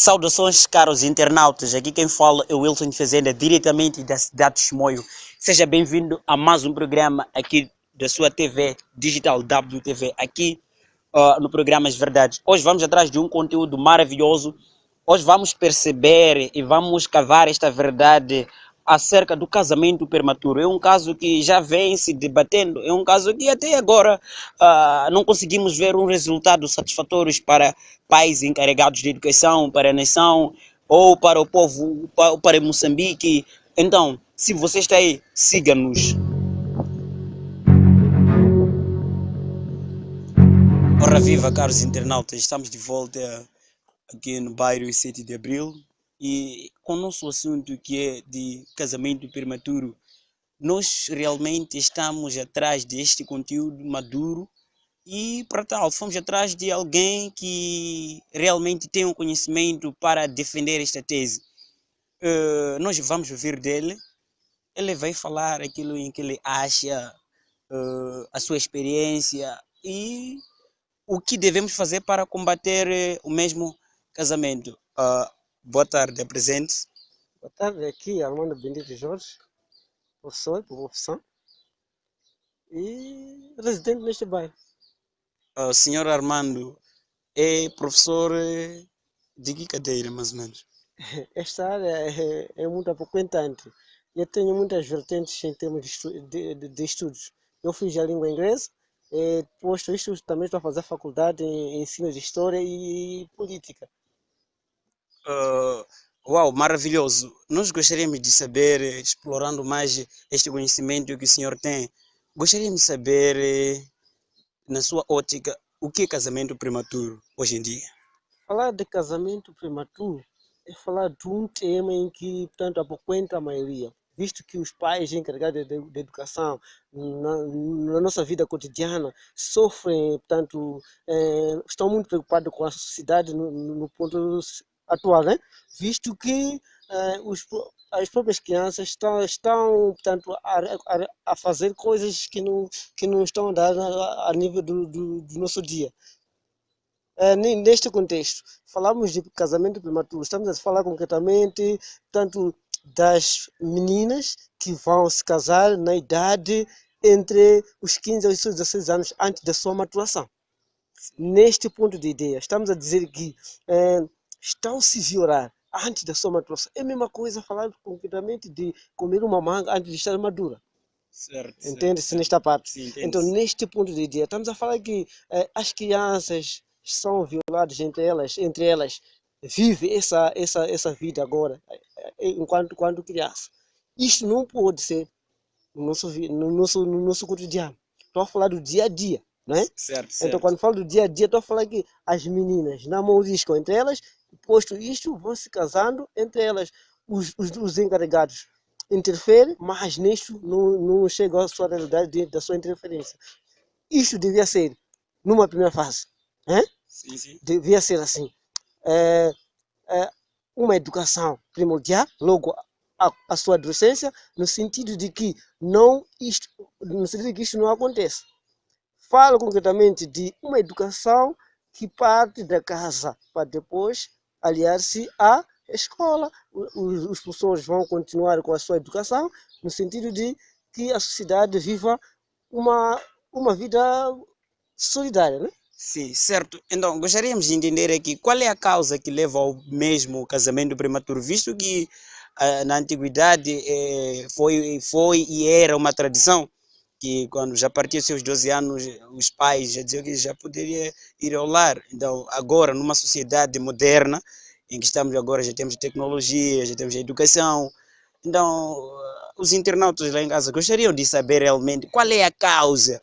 Saudações, caros internautas. Aqui quem fala é o Wilson Fazenda, diretamente da cidade de Chimoio. Seja bem-vindo a mais um programa aqui da sua TV digital WTV, aqui no programa As Verdades. Hoje vamos atrás de um conteúdo maravilhoso. Hoje vamos perceber e vamos cavar esta verdade acerca do casamento prematuro. É um caso que já vem se debatendo, é um caso que até agora não conseguimos ver um resultado satisfatório para pais encarregados de educação, para a nação ou para o povo, para Moçambique. Então, se você está aí, siga-nos. Ora viva, caros internautas, estamos de volta aqui no bairro 7 de Abril e com o nosso assunto que é de casamento prematuro. Nós realmente estamos atrás deste conteúdo maduro e, para tal, fomos atrás de alguém que realmente tem um conhecimento para defender esta tese. Nós vamos ouvir dele, ele vai falar aquilo em que ele acha, a sua experiência e o que devemos fazer para combater o mesmo casamento. Boa tarde, apresente. Boa tarde, aqui Armando Bendito Jorge, professor por profissão e residente neste bairro. O senhor Armando é professor de que cadeira, mais ou menos? Esta área é muito apoquentante. Eu tenho muitas vertentes em termos de estudos. Eu fiz a língua inglesa, posto isto também estou a fazer faculdade em ensino de História e Política. Uau, maravilhoso. Nós gostaríamos de saber, explorando mais este conhecimento que o senhor tem, gostaríamos de saber, na sua ótica, o que é casamento prematuro hoje em dia? Falar de casamento prematuro é falar de um tema em que, portanto, apoquenta a maioria, visto que os pais encarregados de educação na nossa vida cotidiana sofrem, portanto, estão muito preocupados com a sociedade no ponto atual, né? Visto que as próprias crianças estão portanto, a fazer coisas que não estão a dar a nível do nosso dia. Neste contexto, falamos de casamento prematuro, estamos a falar concretamente, tanto das meninas que vão se casar na idade entre os 15 e os 16 anos antes da sua maturação. Neste ponto de ideia, estamos a dizer que estão se violar antes da sua maturação. É a mesma coisa falar concretamente de comer uma manga antes de estar madura. Certo, Entende-se nesta parte? Sim, Então, neste ponto de ideia, estamos a falar que as crianças são violadas entre elas vivem essa vida agora, enquanto criança. Isto não pode ser no nosso cotidiano. Estou a falar do dia a dia, não é? Certo. Então, quando falo do dia a dia, estou a falar que as meninas namoriscam entre elas, posto isto, vão se casando entre elas. Os encarregados interferem, mas nisto não chega à sua realidade da sua interferência. Isto devia ser numa primeira fase. Sim. Devia ser assim. É, uma educação primordial, logo a sua adolescência, no sentido de que isto não acontece. Falo concretamente de uma educação que parte da casa para depois aliar-se à escola. Os professores vão continuar com a sua educação, no sentido de que a sociedade viva uma vida solidária, né? Sim, certo. Então, gostaríamos de entender aqui qual é a causa que leva ao mesmo casamento prematuro, visto que na antiguidade foi e era uma tradição que quando já partia seus 12 anos, os pais já diziam que já poderia ir ao lar. Então, agora, numa sociedade moderna, em que estamos agora, já temos tecnologia, já temos a educação. Então, os internautas lá em casa gostariam de saber realmente qual é a causa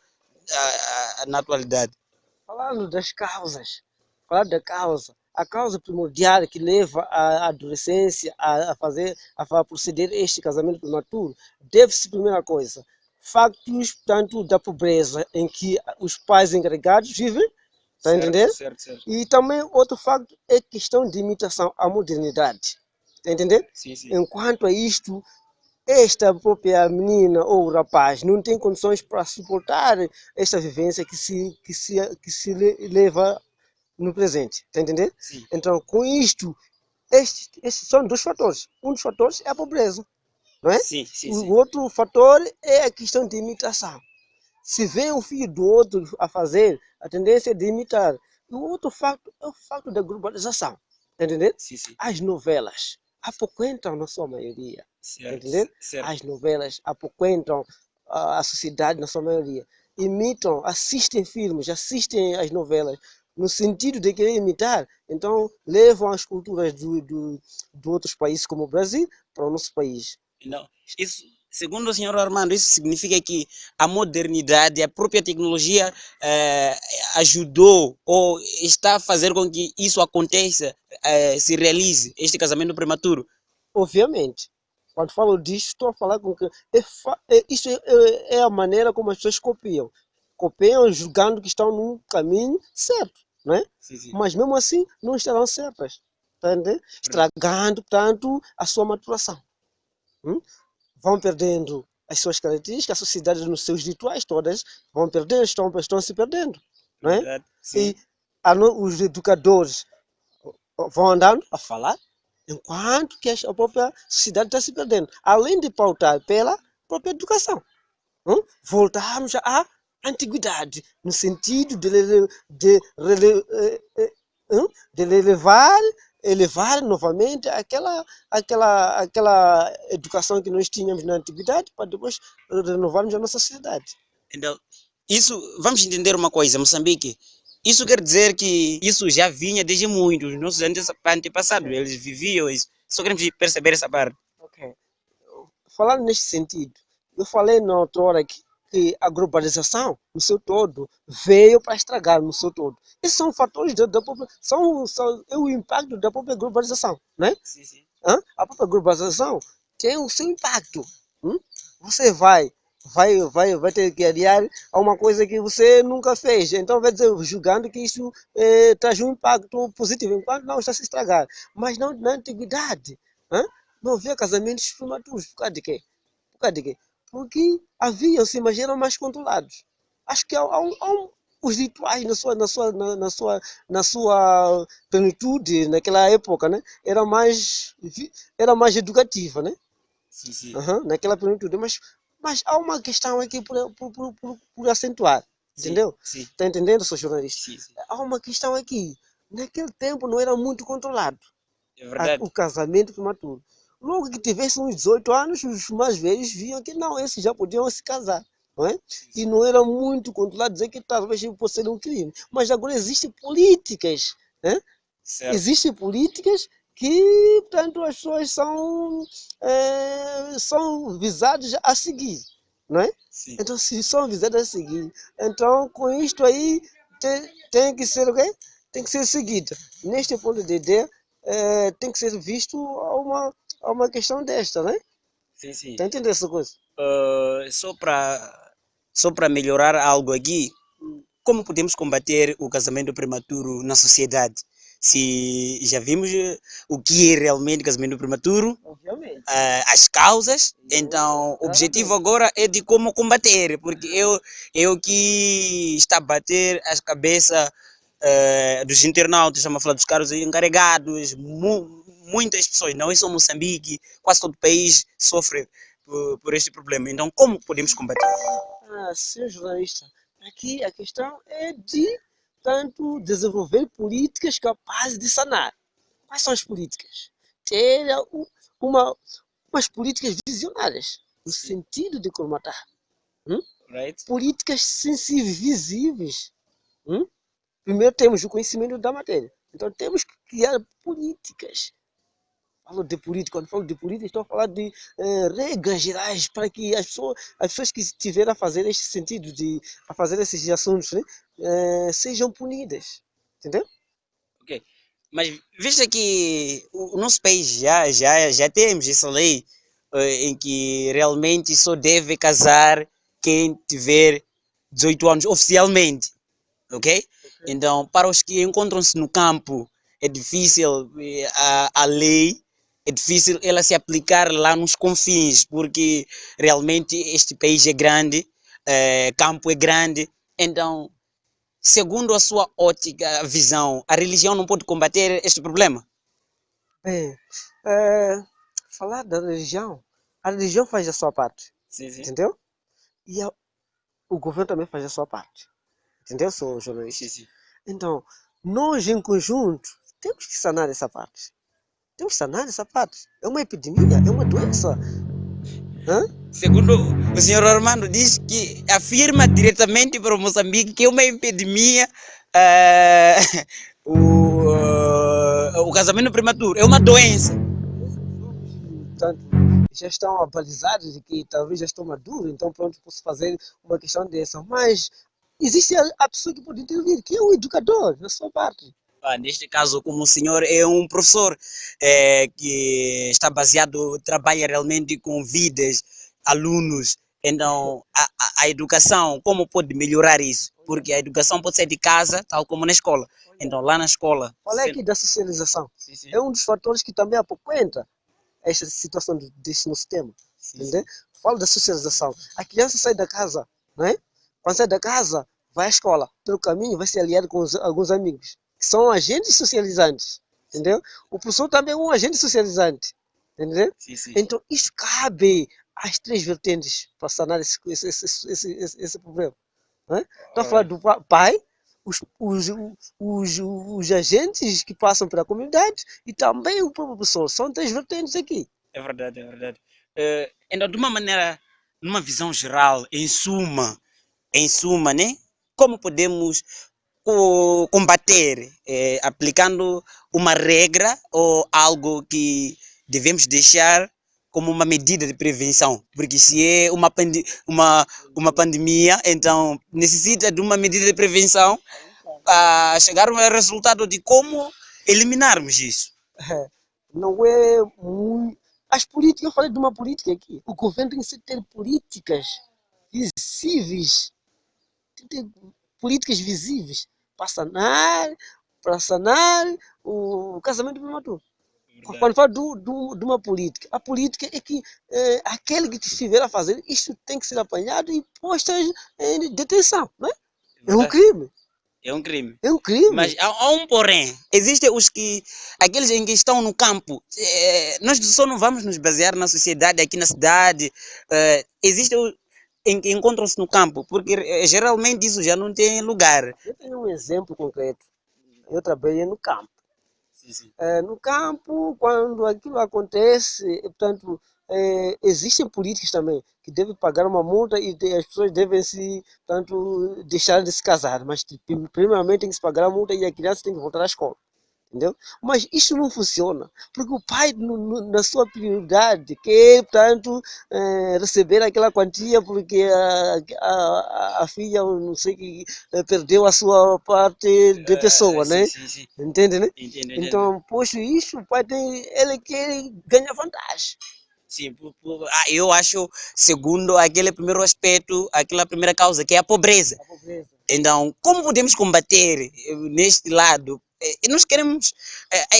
na atualidade. Falando das causas, falar da causa, a causa primordial que leva a adolescência a proceder este casamento prematuro, deve-se, primeira coisa, factos tanto da pobreza em que os pais encarregados vivem, está a entender? Certo. E também outro facto é questão de imitação à modernidade, está a entender? Sim. Enquanto a isto, esta própria menina ou rapaz não tem condições para suportar esta vivência que se leva no presente, está a entender? Sim. Então, com isto, Estes são dois fatores. Um dos fatores é a pobreza, não é? Sim, sim, O sim. outro fator é a questão de imitação. Se vê um filho do outro a fazer, a tendência é de imitar. E o outro facto é o facto da globalização. Tá entendendo? Sim, sim. As novelas apoquentam na sua maioria. Tá Certo, entendendo? certo. As novelas apoquentam a sociedade na sua maioria. Imitam, assistem filmes, assistem as novelas, no sentido de querer imitar. Então, levam as culturas de outros países, como o Brasil, para o nosso país. Não, isso, segundo o senhor Armando, isso significa que a modernidade, a própria tecnologia ajudou ou está a fazer com que isso aconteça, se realize, este casamento prematuro. Obviamente, quando falo disto, estou a falar com que isso é a maneira como as pessoas copiam. Copiam julgando que estão num caminho certo, não é? Sim, sim. Mas mesmo assim não estarão certas. Tá entendendo? Estragando, portanto, a sua maturação. Hum? Vão perdendo as suas características, a sociedade nos seus rituais todas vão perdendo, estão se perdendo. Não é? Verdade, sim. E os educadores vão andando a falar, enquanto que a própria sociedade está se perdendo. Além de pautar pela própria educação. Voltarmos à antiguidade, no sentido de elevar novamente aquela educação que nós tínhamos na antiguidade para depois renovarmos a nossa sociedade. Então, isso, vamos entender uma coisa, Moçambique, isso quer dizer que isso já vinha desde muito, os nossos antepassados, eles viviam isso. Só queremos perceber essa parte. Ok. Falando neste sentido, eu falei na outra hora que a globalização, no seu todo, veio para estragar no seu todo. Esses são fatores da própria, é o impacto da própria globalização, né? Sim, sim. A própria globalização tem o seu impacto. Você vai ter que aliar a uma coisa que você nunca fez. Então vai dizer, julgando que isso traz um impacto positivo, enquanto não está a se estragar. Mas não, na antiguidade, não havia casamentos prematuros. Por causa de quê? Por causa de quê? Porque haviam-se, mas eram mais controlados. Acho que os rituais na sua plenitude, naquela época, né? Era mais educativa, né? Sim, sim. Naquela plenitude. Mas há uma questão aqui por acentuar. Sim, Entendeu? sim, Está entendendo, seu jornalista? sim, sim. Há uma questão aqui. Naquele tempo não era muito controlado É verdade. o casamento prematuro. Logo que tivesse uns 18 anos, os mais velhos viam que não, esses já podiam se casar. Não é? E não era muito controlado dizer que talvez possa ser um crime. Mas agora existem políticas. Né? Certo. Existem políticas que, portanto, as pessoas são visadas a seguir. Não é? Sim. Então, se são visadas a seguir, então com isto aí tem que ser o quê? Tem que ser seguida. Neste ponto de ideia, tem que ser visto a uma questão desta, né? Sim, sim. Está entendendo essa coisa? Só para melhorar algo aqui, como podemos combater o casamento prematuro na sociedade? Se já vimos o que é realmente casamento prematuro, Obviamente. as causas, então o objetivo agora é de como combater, porque eu que está a bater as cabeças dos internautas, estamos a falar dos caros encarregados, muitas pessoas, não é só Moçambique, quase todo o país sofre por este problema. Então, como podemos combater? Senhor jornalista, aqui a questão é de, tanto, desenvolver políticas capazes de sanar. Quais são as políticas? Ter umas políticas visionárias, no sentido de colmatar. Right? Políticas sensíveis, visíveis. Primeiro temos o conhecimento da matéria. Então temos que criar políticas. Quando falo de política, estou a falar de regras gerais para que as pessoas que estiverem a fazer este sentido, a fazer esses assuntos, né, sejam punidas. Entendeu? Ok. Mas visto que o nosso país já temos essa lei em que realmente só deve casar quem tiver 18 anos oficialmente, ok? Então, para os que encontram-se no campo, é difícil a lei, é difícil ela se aplicar lá nos confins, porque realmente este país é grande, campo é grande, então segundo a sua ótica, visão, a religião não pode combater este problema? Bem, falar da religião, a religião faz a sua parte, Sim, sim. entendeu? E o governo também faz a sua parte, entendeu, sou Sim, jornalista? sim. Então, nós em conjunto temos que sanar essa parte. Temos que sanar essa parte. É uma epidemia, é uma doença. Hã? Segundo o senhor Armando, diz que afirma diretamente para o Moçambique que é uma epidemia o casamento prematuro, é uma doença. Portanto, já estão abalizados de que talvez já estão maduros, então pronto, posso fazer uma questão dessa. Mas existe a pessoa que pode intervir, que é o educador, na sua parte. Neste caso, como o senhor é um professor que está baseado, trabalha realmente com vidas, alunos, então a educação, como pode melhorar isso? Porque a educação pode ser de casa, tal como na escola. Então, lá na escola. Fala aqui da socialização. Sim, sim. É um dos fatores que também apoquenta esta situação deste no sistema. Sim, Entendeu? sim. Fala da socialização. A criança sai da casa, não é? Quando sai da casa, vai à escola. Pelo caminho, vai se aliar com alguns amigos, que são agentes socializantes. Entendeu? O professor também é um agente socializante. Entendeu? Sim, sim. Então, isso cabe às três vertentes para sanar esse problema. Não é? Estou a falar do pai, os, os, os agentes que passam pela comunidade e também o próprio professor. São três vertentes aqui. É verdade, é verdade. Então, de uma maneira, numa visão geral, em suma, né? Como podemos combater, aplicando uma regra ou algo que devemos deixar como uma medida de prevenção? Porque se é uma pandemia, então necessita de uma medida de prevenção para chegar ao resultado de como eliminarmos isso. Não é muito. As políticas, eu falei de uma política aqui. O governo tem que ter políticas visíveis, tem que ter políticas visíveis para sanar o casamento prematuro. Quando falo de uma política, a política é que aquele que estiver a fazer isto tem que ser apanhado e posto em detenção, não é? É um crime. É um crime. É um crime. Mas há um porém. Existem aqueles em que estão no campo. Nós só não vamos nos basear na sociedade, aqui na cidade. Existem em que encontram-se no campo, porque geralmente isso já não tem lugar. Eu tenho um exemplo concreto. Eu trabalhei no campo. Sim, sim. No campo, quando aquilo acontece, portanto, existem políticas também que devem pagar uma multa e as pessoas devem se, portanto, deixar de se casar. Mas, primeiramente, tem que se pagar a multa e a criança tem que voltar à escola. Entendeu? Mas isso não funciona, porque o pai, na sua prioridade, quer, portanto, receber aquela quantia porque a filha, não sei, que perdeu a sua parte de pessoa, Sim, né? sim, sim. Entende, né? Entendo. Então, posto isso, o pai ele quer ganhar vantagem. Sim, eu acho, segundo aquele primeiro aspecto, aquela primeira causa, que é a pobreza. A pobreza. Então, como podemos combater neste lado? Nós queremos,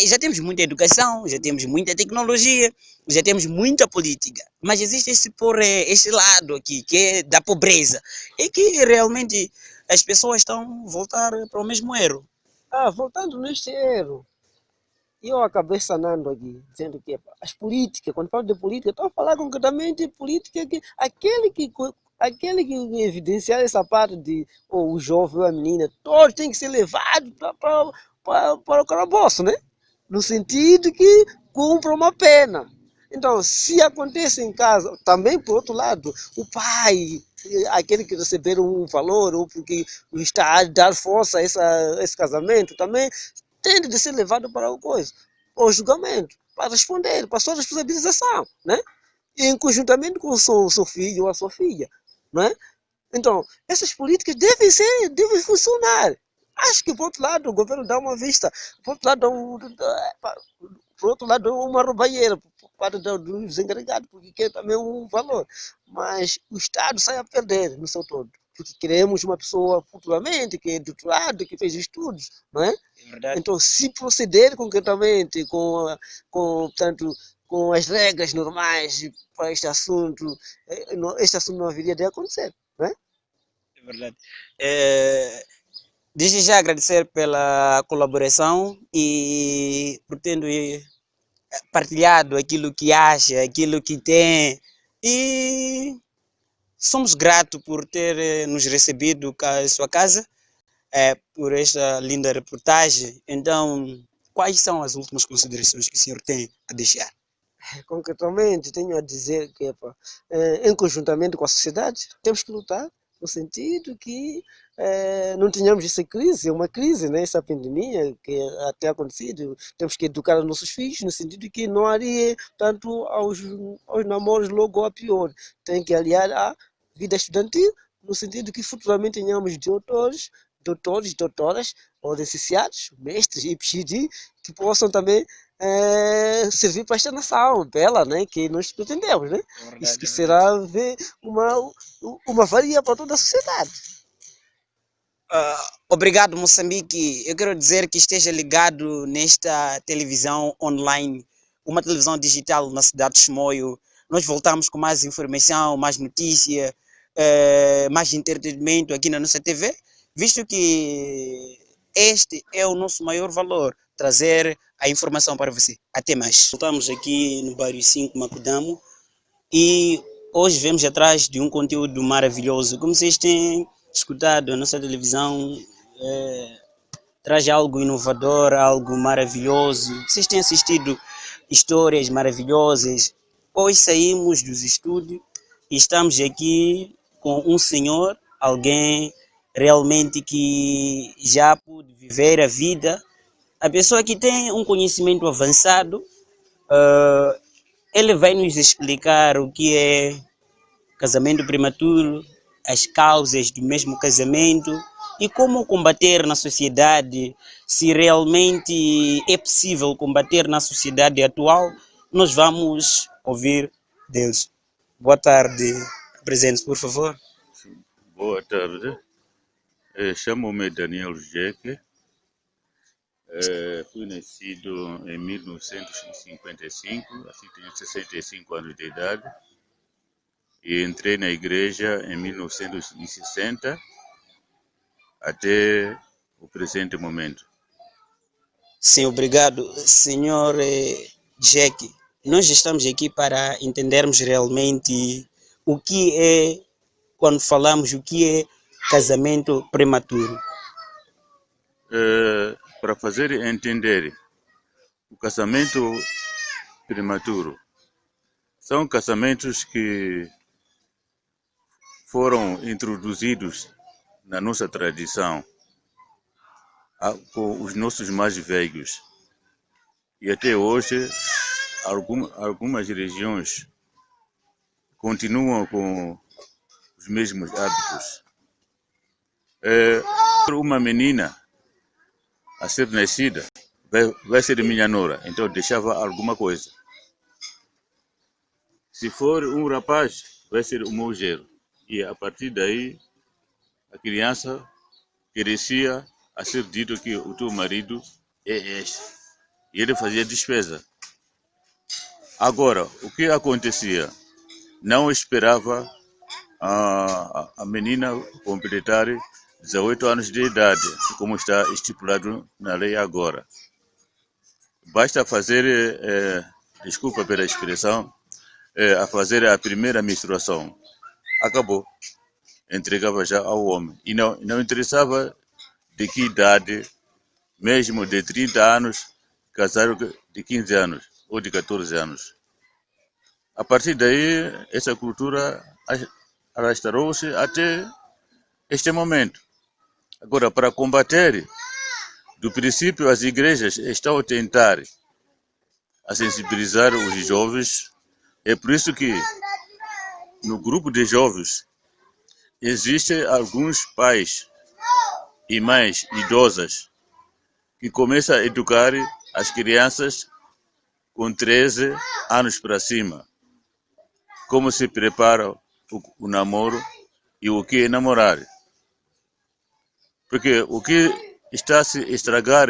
já temos muita educação, já temos muita tecnologia, já temos muita política, mas existe esse lado aqui, que é da pobreza, e que realmente as pessoas estão a voltar para o mesmo erro. Voltando neste erro, eu acabei sanando aqui, dizendo que as políticas, quando falo de política, estou a falar concretamente de política que aquele que evidenciar essa parte de o jovem ou a menina, todos têm que ser levados para o calabouço, né? No sentido que cumpra uma pena. Então, se acontece em casa, também por outro lado, o pai, aquele que receber um valor, ou porque está a dar força a esse casamento, também tem de ser levado para o julgamento, para responder, para a sua responsabilização, né? Em conjuntamente com o seu filho ou a sua filha, né? Então, essas políticas devem funcionar. Acho que, por outro lado, o governo dá uma vista, por outro lado, por outro lado uma roubalheira para dos encarregados, porque quer também um valor. Mas o Estado sai a perder no seu todo. Porque queremos uma pessoa futuramente que é doutorado, que fez estudos, não é? Então, se proceder concretamente portanto, com as regras normais para este assunto não haveria de acontecer, não é? É verdade. Desde já agradecer pela colaboração e pretendo partilhado aquilo que acha, aquilo que tem. E somos gratos por ter nos recebido cá em sua casa, por esta linda reportagem. Então, quais são as últimas considerações que o senhor tem a deixar? Concretamente, tenho a dizer que, epá, em conjuntamente com a sociedade, temos que lutar no sentido que não tenhamos essa crise, é uma crise, né? Essa pandemia que até acontecido. Temos que educar os nossos filhos no sentido que não alie tanto aos namoros logo a pior. Tem que aliar à vida estudantil, no sentido que futuramente tenhamos doutores, doutoras, ou licenciados, mestres e PhD, que possam também servir para esta nação bela, né, que nós pretendemos, né? Isto que será uma valia para toda a sociedade. Obrigado, Moçambique. Eu quero dizer que esteja ligado nesta televisão online, uma televisão digital na cidade de Chimoio. Nós voltamos com mais informação, mais notícia, mais entretenimento aqui na nossa TV, visto que este é o nosso maior valor, trazer a informação para você. Até mais. Voltamos aqui no bairro 5, Macudamo, e hoje vemos atrás de um conteúdo maravilhoso. Como vocês têm escutado, a nossa televisão traz algo inovador, algo maravilhoso. Vocês têm assistido histórias maravilhosas. Hoje saímos dos estúdios e estamos aqui com um senhor, alguém realmente que já pôde viver a vida. A pessoa que tem um conhecimento avançado, ele vai nos explicar o que é casamento prematuro, as causas do mesmo casamento e como combater na sociedade. Se realmente é possível combater na sociedade atual, nós vamos ouvir deles. Boa tarde, presente, por favor. Boa tarde, chamo-me Daniel Jeque, fui nascido em 1955, assim tenho 65 anos de idade, e entrei na igreja em 1960 até o presente momento. Sim, obrigado, senhor Jack. Nós estamos aqui para entendermos realmente o que é, quando falamos o que é casamento prematuro. Para fazer entender, o casamento prematuro são casamentos que foram introduzidos na nossa tradição com os nossos mais velhos. E até hoje, algumas regiões continuam com os mesmos hábitos. Uma menina a ser nascida vai ser minha nora, então deixava alguma coisa. Se for um rapaz, vai ser o meu genro. E a partir daí, a criança crescia a ser dito que o teu marido é este. E ele fazia despesa. Agora, o que acontecia? Não esperava a menina completar 18 anos de idade, como está estipulado na lei agora. Basta fazer, desculpa pela expressão, a fazer a primeira menstruação. Acabou. Entregava já ao homem. E não interessava de que idade, mesmo de 30 anos, casaram de 15 anos ou de 14 anos. A partir daí, essa cultura arrastou-se até este momento. Agora, para combater, do princípio, as igrejas estão a tentar a sensibilizar os jovens. É por isso que no grupo de jovens existem alguns pais e mães idosas que começam a educar as crianças com 13 anos para cima. Como se prepara o namoro e o que é namorar. Porque o que está a se estragar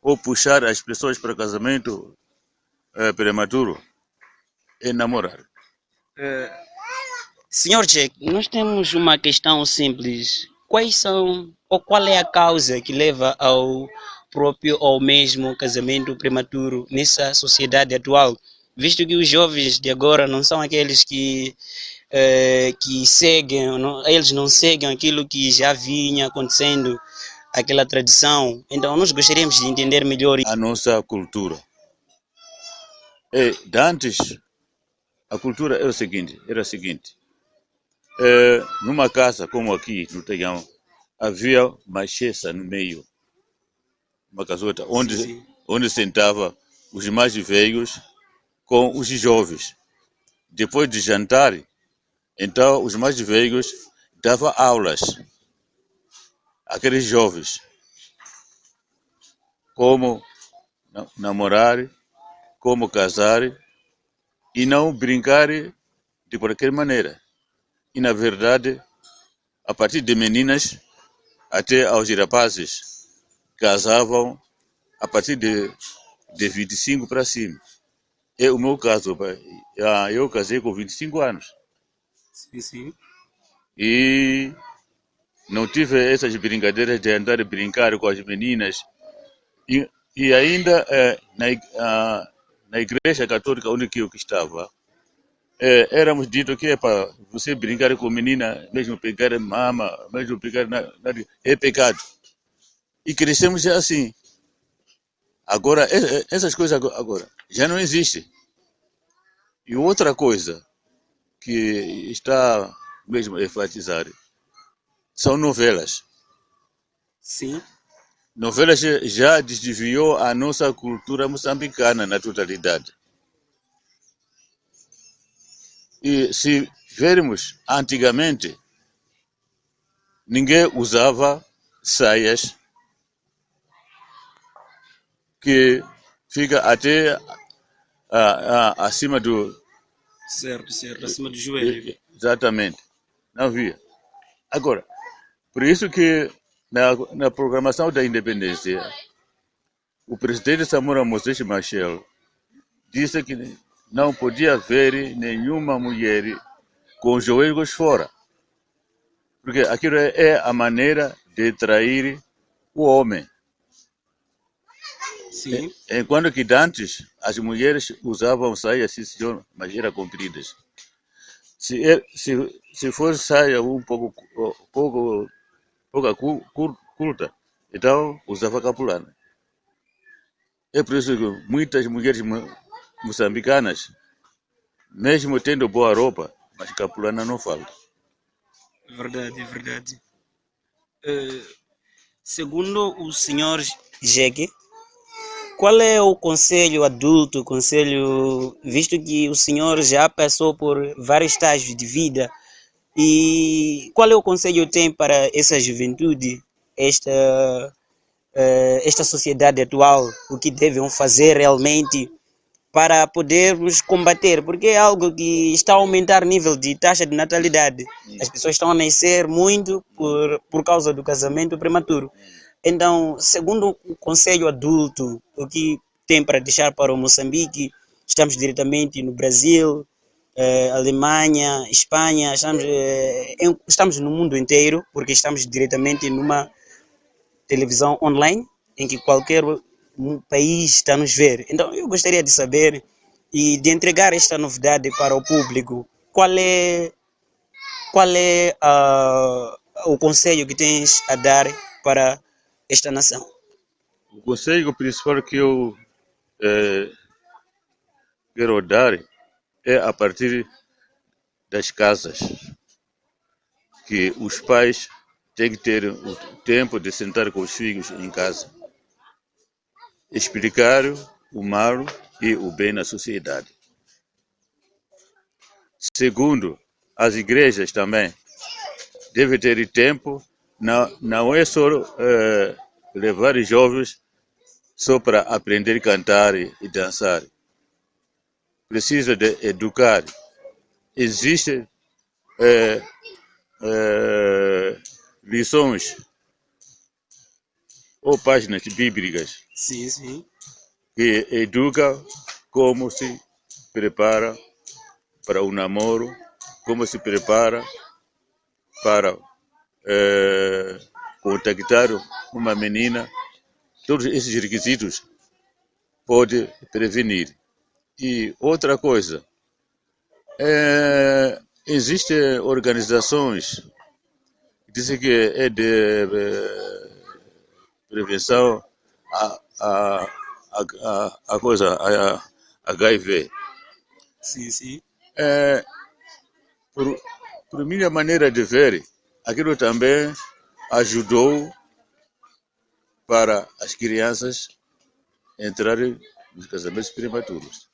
ou puxar as pessoas para casamento prematuro é namorar. Senhor Jack, nós temos uma questão simples. Quais são, ou qual é a causa que leva ao próprio ou mesmo casamento prematuro nessa sociedade atual, visto que os jovens de agora não são aqueles que seguem, não, eles não seguem aquilo que já vinha acontecendo, aquela tradição. Então nós gostaríamos de entender melhor a nossa cultura. De antes, a cultura era a seguinte, numa casa como aqui no Tegão, havia uma chessa no meio, uma casota, onde sentava os mais velhos com os jovens. Depois de jantar, então os mais velhos davam aulas àqueles jovens, como namorar, como casar e não brincar de qualquer maneira. E na verdade, a partir de meninas até aos rapazes, casavam a partir de 25 para cima. É o meu caso, eu casei com 25 anos. Sim. E não tive essas brincadeiras de andar a brincar com as meninas. E ainda na igreja católica onde eu estava, éramos dito que é para você brincar com menina, mesmo pegar mama, mesmo pegar é pecado. E crescemos assim. Agora, essas coisas agora já não existem. E outra coisa que está mesmo a enfatizar são novelas. Sim. Novelas já desviou a nossa cultura moçambicana na totalidade. E se vermos antigamente, ninguém usava saias que fica até acima do... Certo, acima do joelho. Exatamente. Não havia. Agora, por isso que na programação da independência, o presidente Samora Moses Machel disse que não podia haver nenhuma mulher com os joelhos fora. Porque aquilo é a maneira de trair o homem. Sim. Enquanto que antes as mulheres usavam saias, mas eram compridas. Se fosse saia um pouco curta, então usava capulana. É por isso que muitas mulheres moçambicanas, mesmo tendo boa roupa, mas capulana não falta. É verdade. Segundo o senhor Jegue, qual é o conselho adulto, visto que o senhor já passou por vários estágios de vida, e qual é o conselho que tem para essa juventude, esta sociedade atual, o que devem fazer realmente para podermos combater, porque é algo que está a aumentar o nível de taxa de natalidade. As pessoas estão a nascer muito por causa do casamento prematuro. Então, segundo o conselho adulto, o que tem para deixar para o Moçambique, estamos diretamente no Brasil, Alemanha, Espanha, estamos no mundo inteiro, porque estamos diretamente numa televisão online, em que qualquer país está a nos ver. Então, eu gostaria de saber e de entregar esta novidade para o público. Qual é o conselho que tens a dar para esta nação? O conselho principal que eu quero dar é a partir das casas, que os pais têm que ter o tempo de sentar com os filhos em casa, explicar o mal e o bem na sociedade. Segundo, as igrejas também devem ter tempo, não é só levar jovens só para aprender a cantar e dançar. Precisa de educar. Existem lições ou páginas bíblicas Sim. que educam como se prepara para o namoro, como se prepara para contactar uma menina todos esses requisitos pode prevenir. E outra coisa, existem organizações que dizem que é de prevenção a coisa, a HIV. Sim, sim. Por minha maneira de ver, aquilo também ajudou para as crianças entrarem nos casamentos prematuros.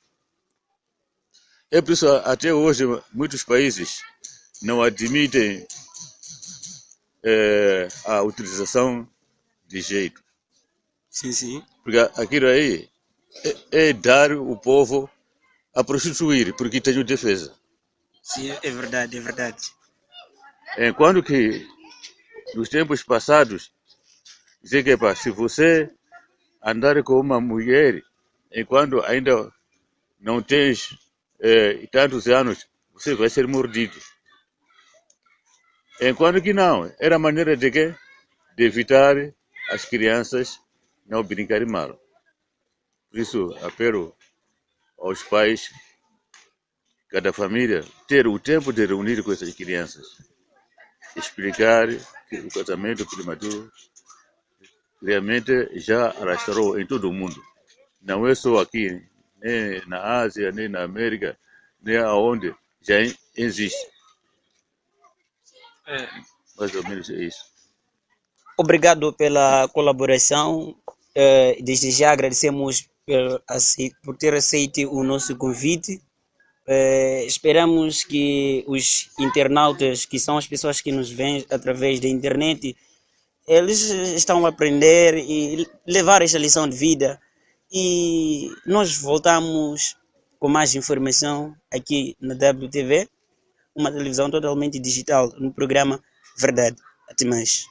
É por isso, até hoje, muitos países não admitem a utilização de jeito. Sim, sim. Porque aquilo aí é dar o povo a prostituir, porque tem defesa. Sim, é verdade, é verdade. Enquanto que, nos tempos passados, dizer que se você andar com uma mulher, enquanto ainda não tens tantos anos, você vai ser mordido. Enquanto que não, era a maneira de quê? De evitar as crianças não brincarem mal. Por isso, apelo aos pais, cada família, ter o tempo de reunir com essas crianças. Explicar que o casamento prematuro realmente já alastrou em todo o mundo. Não é só aqui, nem na Ásia, nem na América, nem aonde já existe. Mais ou menos é isso. Obrigado pela colaboração. Desde já agradecemos por ter aceito o nosso convite. Esperamos que os internautas, que são as pessoas que nos veem através da internet, eles estão a aprender e levar esta lição de vida. E nós voltamos com mais informação aqui na WTV, uma televisão totalmente digital, no programa Verdade. Até mais.